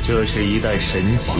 这是一代神奇，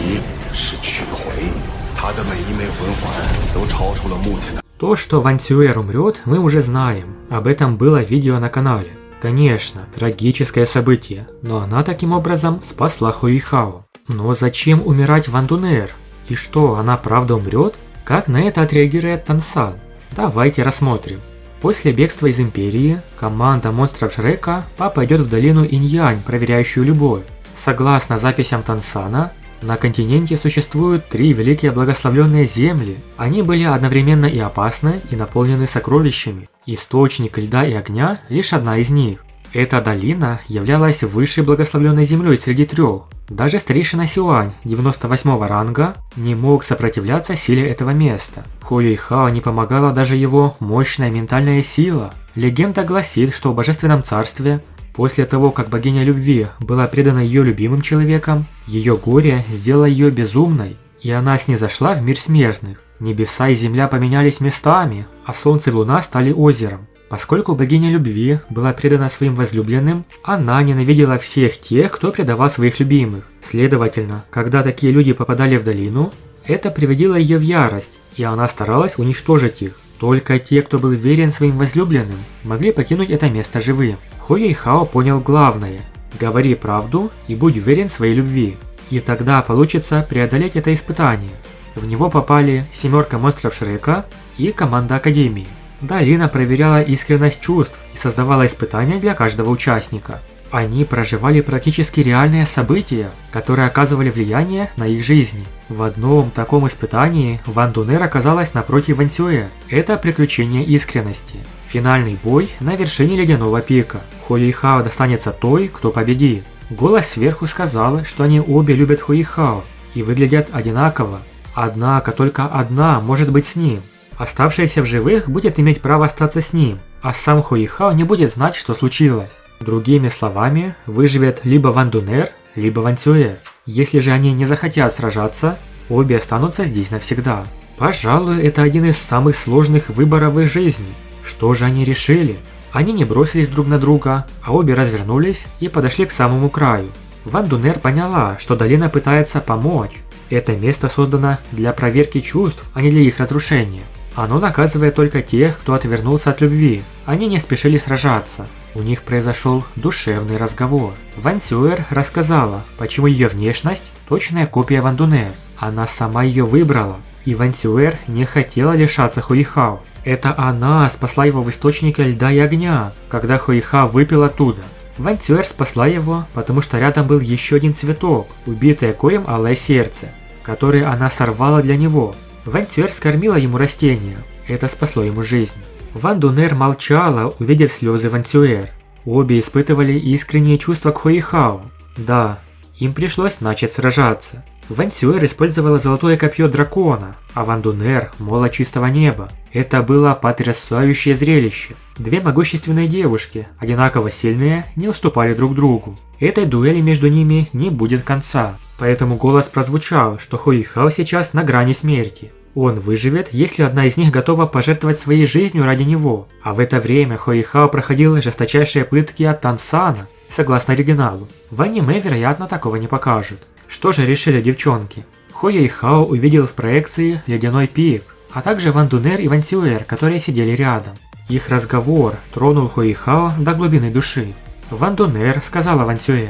是取回，他的每一枚魂环都超出了目前的。То, что Ван умрет, мы уже знаем. Об этом было видео на канале. Конечно, трагическое событие, но она таким образом спасла Хуэйхао. Но зачем умирать Ван Дунер? И что, она правда умрет? Как на это отреагирует Тансан? Давайте рассмотрим. После бегства из Империи, команда монстров Шрека попадет в долину Инь-Янь, проверяющую любовь. Согласно записям Тансана, на континенте существуют 3 великие благословленные земли. Они были одновременно и опасны, и наполнены сокровищами. Источник льда и огня – лишь одна из них. Эта долина являлась высшей благословленной землей среди 3. Даже старейшина Сюань, 98 ранга, не мог сопротивляться силе этого места. Хуэйхао не помогала даже его мощная ментальная сила. Легенда гласит, что в Божественном Царстве, после того, как богиня любви была предана ее любимым человеком, ее горе сделало ее безумной, и она снизошла в мир смертных. Небеса и земля поменялись местами, а солнце и луна стали озером. Поскольку богиня любви была предана своим возлюбленным, она ненавидела всех тех, кто предавал своих любимых. Следовательно, когда такие люди попадали в долину, это приводило ее в ярость, и она старалась уничтожить их. Только те, кто был верен своим возлюбленным, могли покинуть это место живым. Хуэйхао понял главное – говори правду и будь уверен в своей любви. И тогда получится преодолеть это испытание. В него попали 7 монстров Шрека и команда Академии. Долина проверяла искренность чувств и создавала испытания для каждого участника. Они проживали практически реальные события, которые оказывали влияние на их жизни. В одном таком испытании Ван Дунер оказалась напротив Ван Цюэ. Это приключение искренности. Финальный бой на вершине ледяного пика. Хуэйхао достанется той, кто победит. Голос сверху сказал, что они обе любят Хуэйхао и выглядят одинаково. Однако только одна может быть с ним. Оставшаяся в живых будет иметь право остаться с ним, а сам Хуэйхао не будет знать, что случилось. Другими словами, выживет либо Ван Дунер, либо Ван Цюэ. Если же они не захотят сражаться, обе останутся здесь навсегда. Пожалуй, это один из самых сложных выборов в их жизни. Что же они решили? Они не бросились друг на друга, а обе развернулись и подошли к самому краю. Ван Дунер поняла, что долина пытается помочь. Это место создано для проверки чувств, а не для их разрушения. Оно наказывает только тех, кто отвернулся от любви. Они не спешили сражаться. У них произошел душевный разговор. Ван Цюэ рассказала, почему ее внешность – точная копия Ван Дунер. Она сама ее выбрала. И Ван Цюэ не хотела лишаться Хуэйхао. Это она спасла его в источнике льда и огня, когда Хуэйхао выпил оттуда. Ван Цюэ спасла его, потому что рядом был еще один цветок, убитое коем алое сердце, которое она сорвала для него. Ван Цюэ скормила ему растение. Это спасло ему жизнь. Ван Дунер молчала, увидев слезы Ван Цюэ. Обе испытывали искренние чувства к Хуэйхао. Да, им пришлось начать сражаться. Ван Цюэ использовала золотое копье дракона, а Ван Дунер – молот чистого неба. Это было потрясающее зрелище. 2 могущественные девушки, одинаково сильные, не уступали друг другу. Этой дуэли между ними не будет конца. Поэтому голос прозвучал, что Хуэйхао сейчас на грани смерти. Он выживет, если одна из них готова пожертвовать своей жизнью ради него. А в это время Хуэйхао проходил жесточайшие пытки от Тансана, согласно оригиналу. В аниме, вероятно, такого не покажут. Что же решили девчонки? Хуэйхао увидел в проекции ледяной пик, а также Ван Дунер и Ван Цюэ, которые сидели рядом. Их разговор тронул Хуэйхао до глубины души. Ван Дунер сказала Ван Цюэ: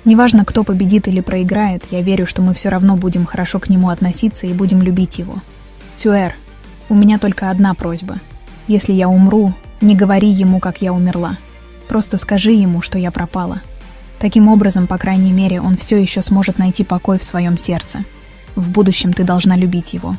«Неважно, кто победит или проиграет, я верю, что мы все равно будем хорошо к нему относиться и будем любить его. Цюэ, у меня только одна просьба. Если я умру, не говори ему, как я умерла. Просто скажи ему, что я пропала. Таким образом, по крайней мере, он все еще сможет найти покой в своем сердце. В будущем ты должна любить его».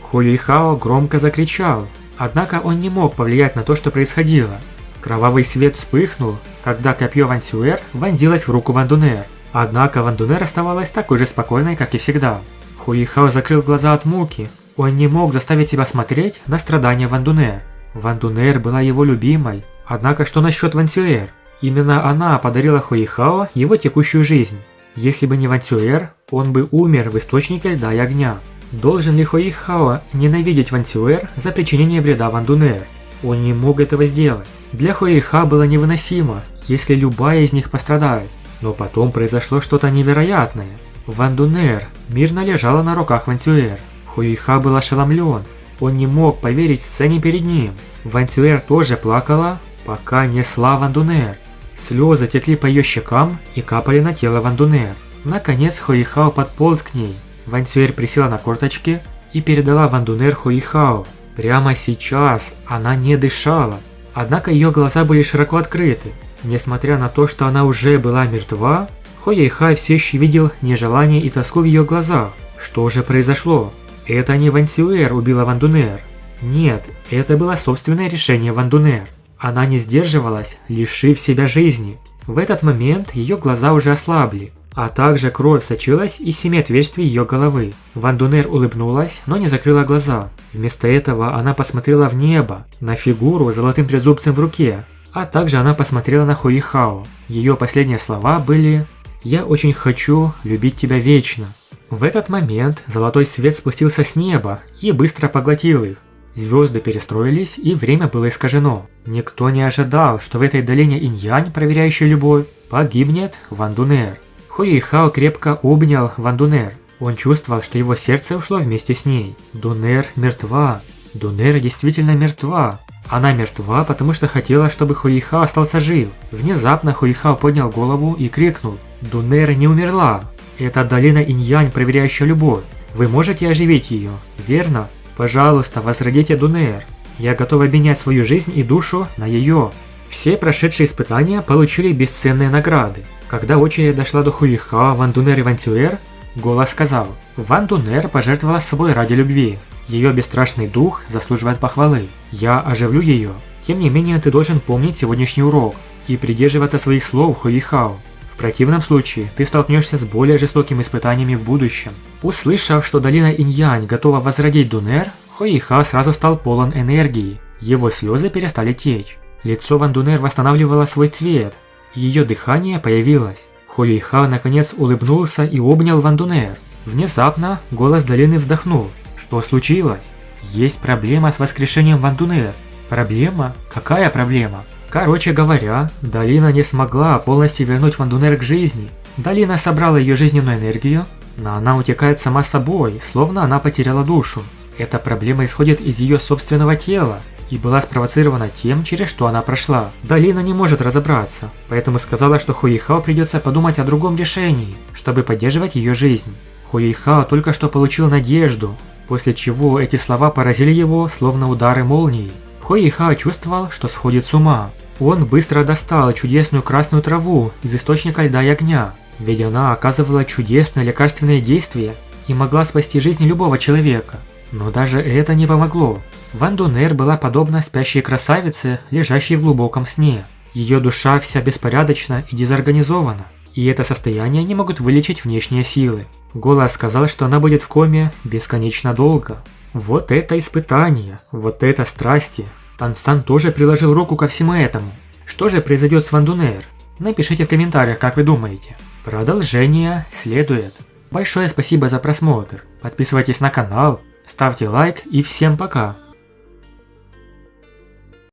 Хуэйхао громко закричал, однако он не мог повлиять на то, что происходило. Кровавый свет вспыхнул, когда копье Ван Цюэ вонзилось в руку Ван Дунер. Однако Ван Дунер оставалась такой же спокойной, как и всегда. Хуэйхао закрыл глаза от муки. Он не мог заставить себя смотреть на страдания Ван Дунер. Ван Дунер была его любимой. Однако что насчет Ван Цюэ? Именно она подарила Хуэйхао его текущую жизнь. Если бы не Ван Цюэ, он бы умер в источнике льда и огня. Должен ли Хуэйхао ненавидеть Ван Цюэ за причинение вреда Ван Дунер? Он не мог этого сделать. Для Хуэйхао было невыносимо, если любая из них пострадает. Но потом произошло что-то невероятное. Ван Дунер мирно лежала на руках Ван Цюэр. Хо Юйхао был ошеломлен. Он не мог поверить сцене перед ним. Ван Цюэр тоже плакала, пока несла Ван Дунер. Слезы текли по ее щекам и капали на тело Ван Дунер. Наконец Хо Юйхао подполз к ней. Ван Цюэр присела на корточки и передала Ван Дунер Хо Юйхао. Прямо сейчас она не дышала. Однако ее глаза были широко открыты. Несмотря на то, что она уже была мертва, Хо Юйхао все еще видел нежелание и тоску в ее глазах. Что же произошло? Это не Ван Цюэр убила Ван Дунер. Нет, это было собственное решение Ван Дунер. Она не сдерживалась, лишив себя жизни. В этот момент ее глаза уже ослабли, а также кровь сочилась из 7 отверстий ее головы. Ван Дунер улыбнулась, но не закрыла глаза. Вместо этого она посмотрела в небо, на фигуру с золотым трезубцем в руке, а также она посмотрела на Хо Юйхао. Ее последние слова были: «Я очень хочу любить тебя вечно». В этот момент золотой свет спустился с неба и быстро поглотил их. Звезды перестроились, и время было искажено. Никто не ожидал, что в этой долине инь-янь, проверяющей любовь, погибнет Ван Дунер. Хо Юйхао крепко обнял Ван Дунер. Он чувствовал, что его сердце ушло вместе с ней. Дунер мертва. Дунер действительно мертва. Она мертва, потому что хотела, чтобы Хо Юйхао остался жив. Внезапно Хо Юйхао поднял голову и крикнул: «Дунер не умерла! Это долина инь-янь, проверяющая любовь. Вы можете оживить ее, верно? Пожалуйста, возродите Дунер. Я готов обменять свою жизнь и душу на ее». Все прошедшие испытания получили бесценные награды. Когда очередь дошла до Хо Юйхао, Ван Дунер и Ван Цюэр, голос сказал: «Ван Дунер пожертвовала собой ради любви. Ее бесстрашный дух заслуживает похвалы. Я оживлю ее. Тем не менее, ты должен помнить сегодняшний урок и придерживаться своих слов, Хо Юйхао. В противном случае ты столкнешься с более жестокими испытаниями в будущем». Услышав, что долина инь-янь готова возродить Дунер, Хо Юйхао сразу стал полон энергии. Его слезы перестали течь. Лицо Ван Дунер восстанавливало свой цвет. Ее дыхание появилось. Хо Юйхао наконец улыбнулся и обнял Ван Дунер. Внезапно голос долины вздохнул. Что случилось? Есть проблема с воскрешением Ван Дунер. Проблема? Какая проблема? Короче говоря, долина не смогла полностью вернуть Ван Дунер к жизни. Долина собрала ее жизненную энергию, но она утекает сама собой, словно она потеряла душу. Эта проблема исходит из ее собственного тела и была спровоцирована тем, через что она прошла. Долина не может разобраться, поэтому сказала, что Хо Юйхао придется подумать о другом решении, чтобы поддерживать ее жизнь. Хо Юйхао только что получил надежду, после чего эти слова поразили его, словно удары молнии. Хо Юйхао чувствовал, что сходит с ума. Он быстро достал чудесную красную траву из источника льда и огня, ведь она оказывала чудесное лекарственное действие и могла спасти жизнь любого человека. Но даже это не помогло. Ван Дунер была подобна спящей красавице, лежащей в глубоком сне. Ее душа вся беспорядочна и дезорганизована, и это состояние не могут вылечить внешние силы. Голос сказал, что она будет в коме бесконечно долго. Вот это испытание, вот это страсти. Тан Сан тоже приложил руку ко всему этому. Что же произойдет с Ван Дунер? Напишите в комментариях, как вы думаете. Продолжение следует. Большое спасибо за просмотр. Подписывайтесь на канал, ставьте лайк и всем пока.